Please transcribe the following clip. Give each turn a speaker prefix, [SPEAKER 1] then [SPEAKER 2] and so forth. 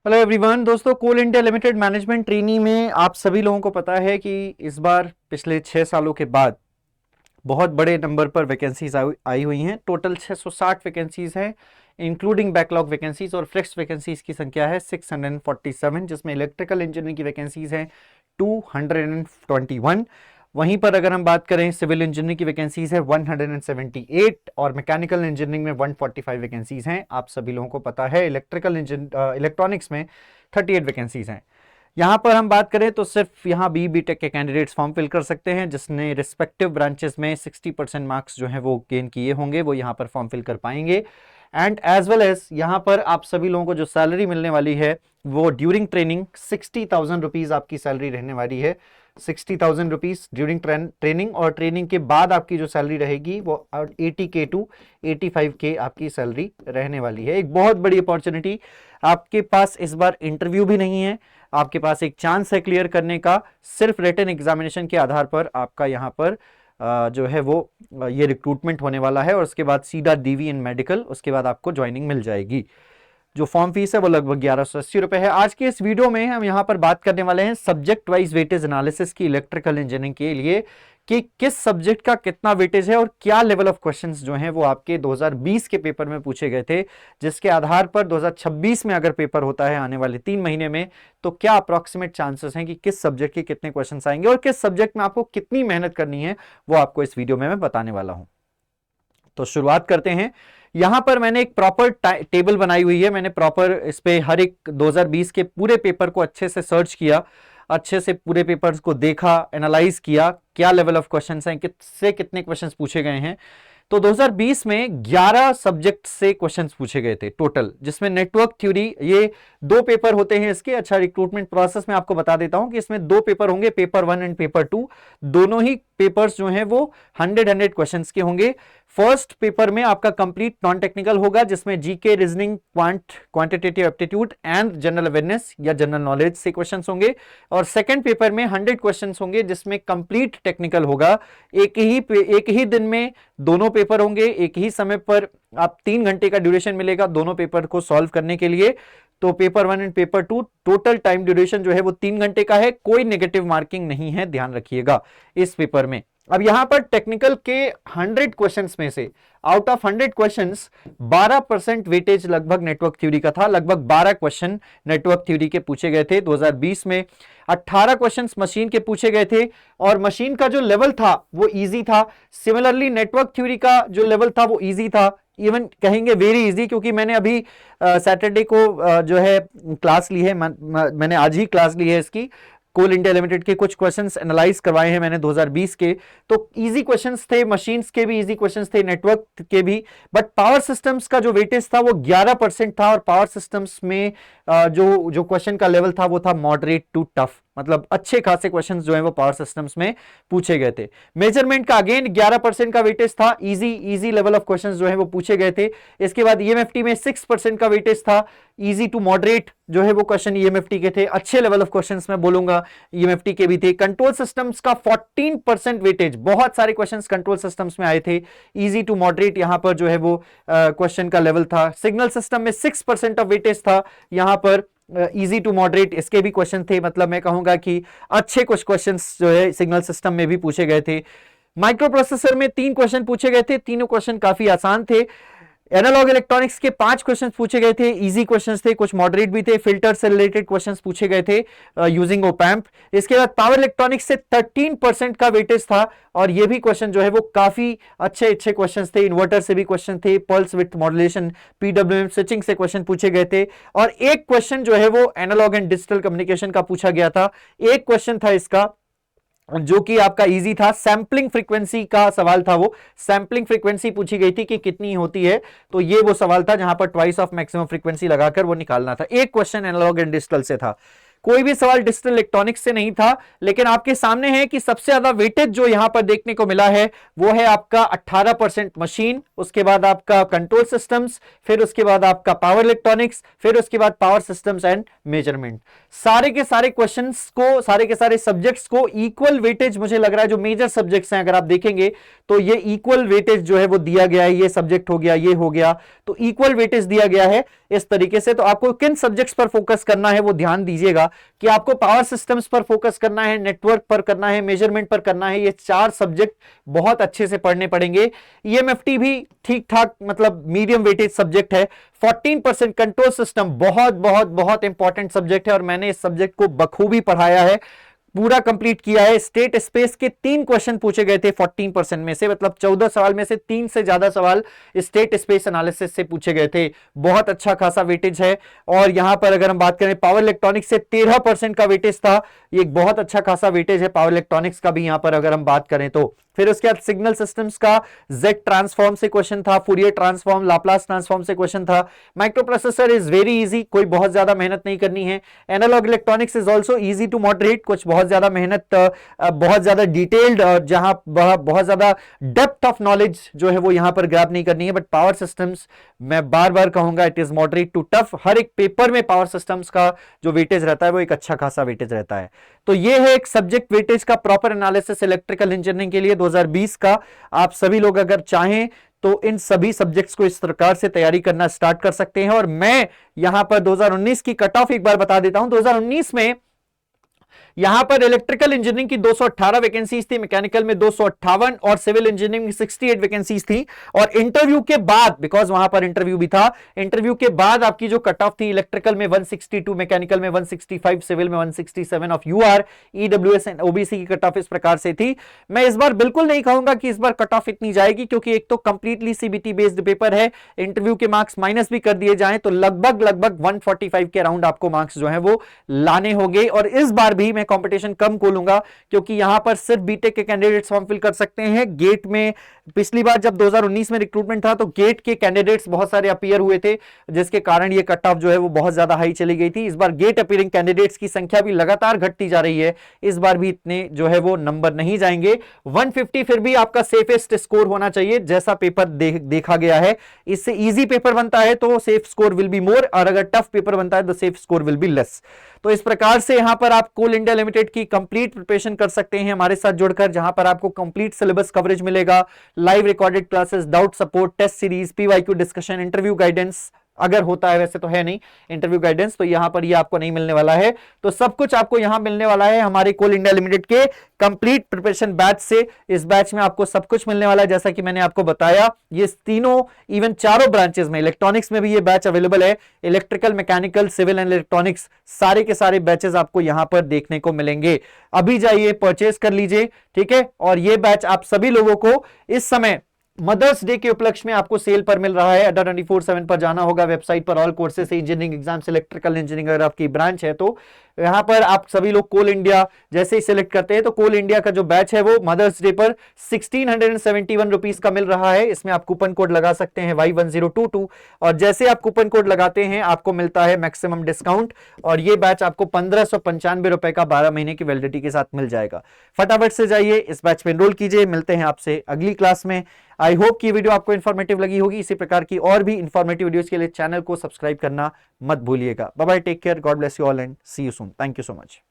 [SPEAKER 1] Hello everyone. दोस्तों, कोल India limited management trainee में आप सभी लोगों को पता है कि इस बार पिछले 6 सालों के बाद बहुत बड़े नंबर पर वैकेंसीज आई हुई हैं। टोटल 660 वैकेंसीज हैं, इंक्लूडिंग बैकलॉग वैकेंसीज, और फ्लेक्स वैकेंसीज की संख्या है 647, जिसमें इलेक्ट्रिकल इंजीनियरिंग की वैकेंसीज हैं 221। वहीं पर अगर हम बात करें सिविल इंजीनियरिंग की वैकेंसीज है 178, और मैकेनिकल इंजीनियरिंग में 145 वैकेंसीज हैं। आप सभी लोगों को पता है इलेक्ट्रॉनिक्स में 38 वैकेंसीज हैं। यहाँ पर हम बात करें तो सिर्फ यहाँ बी टेक के कैंडिडेट्स फॉर्म फिल कर सकते हैं, जिसने रिस्पेक्टिव ब्रांचेस में 60% मार्क्स जो हैं वो गेन किए होंगे, वो यहाँ पर फॉर्म फिल कर पाएंगे। एंड एज वेल एज यहाँ पर आप सभी लोगों को जो सैलरी मिलने वाली है वो ड्यूरिंग ट्रेनिंग 60,000 रुपीज आपकी सैलरी रहने वाली है। 60,000 रुपीज ड्यूरिंग ट्रेनिंग, और ट्रेनिंग के बाद आपकी जो सैलरी रहेगी वो 80K टू 85K आपकी सैलरी रहने वाली है। एक बहुत बड़ी अपॉर्चुनिटी। आपके पास इस बार इंटरव्यू भी नहीं है, आपके पास एक चांस है क्लियर करने का। सिर्फ रिटन एग्जामिनेशन के आधार पर आपका यहाँ पर जो है वो ये रिक्रूटमेंट होने वाला है, और उसके बाद सीधा डीवी इन मेडिकल, उसके बाद आपको ज्वाइनिंग मिल जाएगी। जो फॉर्म फीस है वो लगभग 1180 रुपए है। आज के इस वीडियो में हम यहाँ पर बात करने वाले हैं सब्जेक्ट वाइज वेटेज एनालिसिस की इलेक्ट्रिकल इंजीनियरिंग के लिए, कि किस सब्जेक्ट का कितना वेटेज है और क्या लेवल ऑफ क्वेश्चंस जो हैं वो आपके 2020 के पेपर में पूछे गए थे, जिसके आधार पर 2026 में अगर पेपर होता है आने वाले 3 महीने में, तो क्या अप्रॉक्सीमेट चांसेस हैं कि किस सब्जेक्ट के कितने क्वेश्चंस आएंगे और किस सब्जेक्ट में आपको कितनी मेहनत करनी है, वो आपको इस वीडियो में मैं बताने वाला हूं। तो शुरुआत करते हैं। यहां पर मैंने एक प्रॉपर टेबल बनाई हुई है। मैंने प्रॉपर इस पे हर एक 2020 के पूरे पेपर को अच्छे से सर्च किया, अच्छे से पूरे पेपर्स को देखा, एनालाइज किया, क्या लेवल ऑफ क्वेश्चंस हैं, किससे कितने क्वेश्चंस पूछे गए हैं। तो 2020 में 11 सब्जेक्ट से क्वेश्चंस पूछे गए थे टोटल, जिसमें नेटवर्क थ्योरी, ये 2 पेपर होते हैं इसके। अच्छा, रिक्रूटमेंट प्रोसेस में आपको बता देता हूं कि इसमें 2 पेपर होंगे, पेपर 1 एंड पेपर 2। दोनों ही पेपर्स जो हैं वो 100 क्वेश्चंस के होंगे। फर्स्ट पेपर में आपका कंप्लीट नॉन टेक्निकल होगा, जिसमें GK, reasoning, quantitative aptitude and general awareness या जनरल नॉलेज से क्वेश्चंस होंगे। और सेकंड पेपर में 100 क्वेश्चंस होंगे, जिसमें कंप्लीट टेक्निकल होगा। एक ही दिन में दोनों पेपर होंगे, एक ही समय पर आप 3 घंटे का ड्यूरेशन मिलेगा दोनों पेपर को सॉल्व करने के लिए। तो paper 1 and paper 2 total time duration जो है वो 3 घंटे का है। कोई नेगेटिव मार्किंग नहीं है, ध्यान रखिएगा इस पेपर में। अब यहां पर टेक्निकल के 100 क्वेश्चंस में से आउट ऑफ 100 क्वेश्चंस 12% वेटेज लगभग नेटवर्क थ्योरी का था। लगभग 12 क्वेश्चन नेटवर्क थ्योरी के पूछे गए थे 2020 में। 18 क्वेश्चंस मशीन के पूछे गए थे, और मशीन का जो लेवल था वो इजी था। सिमिलरली नेटवर्क थ्योरी का जो लेवल था वो इजी था, इवन कहेंगे वेरी इजी, क्योंकि मैंने अभी सैटरडे को जो है क्लास ली है, मैंने आज ही क्लास ली है इसकी। कोल इंडिया लिमिटेड के कुछ क्वेश्चंस एनालाइज करवाए हैं मैंने 2020 के, तो इजी क्वेश्चंस थे, मशीन्स के भी इजी क्वेश्चंस थे, नेटवर्क के भी। बट पावर सिस्टम्स का जो वेटेज था वो 11% था, और पावर सिस्टम्स में जो क्वेश्चन का लेवल था वो था मॉडरेट टू टफ, मतलब अच्छे खासे क्वेश्चंस जो है वो पावर सिस्टम्स में पूछे गए थे। मेजरमेंट का अगेन 11% का वेटेज था, इजी लेवल ऑफ क्वेश्चंस जो है वो पूछे गए थे। इसके बाद ईएमएफटी में 6% का वेटेज था, इजी टू मॉडरेट जो है वो क्वेश्चन ईएमएफटी के थे, अच्छे लेवल ऑफ क्वेश्चंस मैं बोलूंगा ईएमएफटी के भी थे। कंट्रोल सिस्टम्स का 14% वेटेज, बहुत सारे क्वेश्चंस कंट्रोल सिस्टम्स में आए थे, इजी टू मॉडरेट यहां पर जो है वो क्वेश्चन का लेवल था। सिग्नल सिस्टम में 6% ऑफ वेटेज था, यहां पर इजी टू मॉडरेट इसके भी क्वेश्चन थे, मतलब मैं कहूंगा कि अच्छे कुछ क्वेश्चंस जो है सिग्नल सिस्टम में भी पूछे गए थे। माइक्रो प्रोसेसर में 3 क्वेश्चन पूछे गए थे, तीनों क्वेश्चन काफी आसान थे। एनालॉग इलेक्ट्रॉनिक्स के 5 क्वेश्चंस पूछे गए थे, इजी क्वेश्चंस थे, कुछ मॉडरेट भी थे। फिल्टर से रिलेटेड क्वेश्चंस पूछे गए थे यूजिंग ओपैम्प। इसके बाद पावर इलेक्ट्रॉनिक्स से 13% का वेटेज था, और ये भी क्वेश्चन जो है वो काफी अच्छे क्वेश्चंस थे। इन्वर्टर से भी क्वेश्चन थे, pulse with modulation, PWM switching से क्वेश्चन पूछे गए थे। और एक क्वेश्चन जो है वो एनालॉग एंड डिजिटल कम्युनिकेशन का पूछा गया था। एक क्वेश्चन था इसका जो कि आपका इजी था, सैंपलिंग फ्रीक्वेंसी का सवाल था। वो सैंपलिंग फ्रीक्वेंसी पूछी गई थी कि कितनी होती है, तो ये वो सवाल था जहां पर ट्वाइस ऑफ मैक्सिमम फ्रीक्वेंसी लगाकर वो निकालना था। एक क्वेश्चन एनालॉग एंड डिजिटल से था। कोई भी सवाल डिजिटल इलेक्ट्रॉनिक्स से नहीं था, लेकिन आपके सामने है कि सबसे ज्यादा वेटेज जो यहां पर देखने को मिला है वो है आपका 18% मशीन, उसके बाद आपका कंट्रोल सिस्टम्स, फिर उसके बाद आपका पावर इलेक्ट्रॉनिक्स, फिर उसके बाद पावर सिस्टम्स एंड मेजरमेंट। सारे के सारे क्वेश्चंस को, सारे के सारे सब्जेक्ट्स को इक्वल वेटेज मुझे लग रहा है, जो मेजर सब्जेक्ट्स हैं अगर आप देखेंगे तो ये इक्वल वेटेज जो है वो दिया गया है। ये सब्जेक्ट हो गया, ये हो गया, तो इक्वल वेटेज दिया गया है इस तरीके से। तो आपको किन सब्जेक्ट्स पर फोकस करना है वो ध्यान दीजिएगा कि आपको पावर सिस्टम्स पर फोकस करना है, नेटवर्क पर करना है, मेजरमेंट पर करना है। ये 4 सब्जेक्ट बहुत अच्छे से पढ़ने पड़ेंगे। ईएमएफटी भी ठीक ठाक, मतलब मीडियम वेटेज सब्जेक्ट है। 14% कंट्रोल सिस्टम बहुत बहुत बहुत इंपॉर्टेंट सब्जेक्ट है और मैंने इस सब्जेक्ट को बखूबी पढ़ाया है, पूरा कंप्लीट किया है। स्टेट स्पेस के 3 क्वेश्चन पूछे गए थे 14% में से, मतलब 14 सवाल में से 3 से ज्यादा सवाल स्टेट स्पेस एनालिसिस से पूछे गए थे। बहुत अच्छा खासा वेटेज है। और यहां पर अगर हम बात करें पावर इलेक्ट्रॉनिक्स से 13% का वेटेज था, ये एक बहुत अच्छा खासा वेटेज है पावर इलेक्ट्रॉनिक्स का भी यहां पर अगर हम बात करें तो। फिर उसके बाद सिग्नल सिस्टम्स का जेड ट्रांसफॉर्म से क्वेश्चन था, फूरियर ट्रांसफॉर्म, लाप्लास ट्रांसफॉर्म से क्वेश्चन था। Microprocessor is very easy, कोई बहुत ज्यादा मेहनत नहीं करनी है। Analog electronics is also easy to moderate, कुछ बहुत ज्यादा मेहनत, बहुत ज्यादा डिटेल्ड, जहां बहुत ज्यादा डेप्थ ऑफ नॉलेज जो है वो यहां पर ग्रैब नहीं करनी है। बट पावर सिस्टम्स मैं बार बार कहूंगा it is moderate to tough. हर एक पेपर में पावर सिस्टम्स का जो वेटेज रहता है वो एक अच्छा खासा वेटेज रहता है। तो ये है एक सब्जेक्ट वेटेज का प्रॉपर एनालिसिस इलेक्ट्रिकल इंजीनियरिंग के लिए 2020 का। आप सभी लोग अगर चाहें तो इन सभी सब्जेक्ट्स को इस प्रकार से तैयारी करना स्टार्ट कर सकते हैं। और मैं यहां पर 2019 की कट ऑफ एक बार बता देता हूं। 2019 में यहां पर इलेक्ट्रिकल इंजीनियरिंग की 218 वैकेंसीज थी, मैकेनिकल में 258 और सिविल इंजीनियरिंग में 68 वैकेंसीज थी। और इंटरव्यू के बाद, बिकॉज वहां पर इंटरव्यू भी था, इंटरव्यू के बाद आपकी जो कट ऑफ थी इलेक्ट्रिकल में 162, मैकेनिकल में 165, सिविल में 167 of UR, EWS and OBC की कट ऑफ इस प्रकार से थी। मैं इस बार बिल्कुल नहीं कहूंगा कि इस बार कट ऑफ इतनी जाएगी, क्योंकि एक तो कंप्लीटली सीबीटी बेस्ड पेपर है, इंटरव्यू के मार्क्स माइनस भी कर दिए जाएं तो लगभग 145 के अराउंड आपको मार्क्स जो है वो लाने होंगे। और इस बार भी मैं कंपटीशन कम खोलूंगा, क्योंकि यहां पर सिर्फ बीटेक के कैंडिडेट्स फॉर्म फिल कर सकते हैं। गेट में पिछली बार जब 2019 में रिक्रूटमेंट था तो गेट के कैंडिडेट्स बहुत सारे अपीयर हुए थे, जिसके कारण ये कट ऑफ जो है वो बहुत ज्यादा हाई चली गई थी। इस बार गेट अपीयरिंग कैंडिडेट्स की संख्या भी लगातार घटती जा रही है, इस बार भी इतने जो है वो नंबर नहीं जाएंगे। 150 फिर भी आपका सेफेस्ट स्कोर होना चाहिए, जैसा पेपर देखा गया है। इससे इजी पेपर बनता है तो safe score will be more, और अगर टफ पेपर बनता है तो safe score will be less. तो इस प्रकार से यहां पर आप कोल इंडिया लिमिटेड की कंप्लीट प्रिपरेशन कर सकते हैं हमारे साथ जुड़कर, जहां पर आपको कंप्लीट सिलेबस कवरेज मिलेगा, live recorded classes, doubt support, test series, PYQ discussion, interview guidance अगर होता है, वैसे तो है नहीं इंटरव्यू गाइडेंस, तो यहां पर ये आपको नहीं मिलने वाला है। तो सब कुछ आपको यहां मिलने वाला है हमारे कोल इंडिया लिमिटेड के कंप्लीट प्रिपरेशन बैच से। इस बैच में आपको सब कुछ मिलने वाला है, जैसा कि मैंने आपको बताया। ये तीनों, इवन चारों ब्रांचेस में, इलेक्ट्रॉनिक्स में भी ये बैच अवेलेबल है। Electrical, mechanical, civil and electronics, सारे के सारे बैचेस आपको यहां पर देखने को मिलेंगे। अभी जाइए परचेज कर लीजिए, ठीक है। और ये बैच आप सभी लोगों को इस समय मदर्स डे के उपलक्ष्य में आपको सेल पर मिल रहा है। अड्डा 24/7 पर जाना होगा, वेबसाइट पर all courses engineering exams, electrical engineering अगर आपकी ब्रांच है तो यहां पर आप सभी लोग कोल इंडिया जैसे ही सिलेक्ट करते हैं तो कोल इंडिया का जो बैच है वो मदर्स डे पर 1671 रुपीज का मिल रहा है। इसमें आप कूपन कोड लगा सकते हैं Y1022, और जैसे आप कूपन कोड लगाते हैं आपको मिलता है मैक्सिमम डिस्काउंट, और ये बैच आपको 1595 रुपए का 12 महीने की वैलिडिटी के साथ मिल जाएगा। फटाफट से जाइए इस बैच में एनरोल कीजिए। मिलते हैं आपसे अगली क्लास में। आई होप कि वीडियो आपको इन्फॉर्मेटिव लगी होगी। इसी प्रकार की और भी इन्फॉर्मेटिव वीडियोस के लिए चैनल को सब्सक्राइब करना मत भूलिएगा। Bye bye, take care, God bless you all and see you soon. Thank you so much.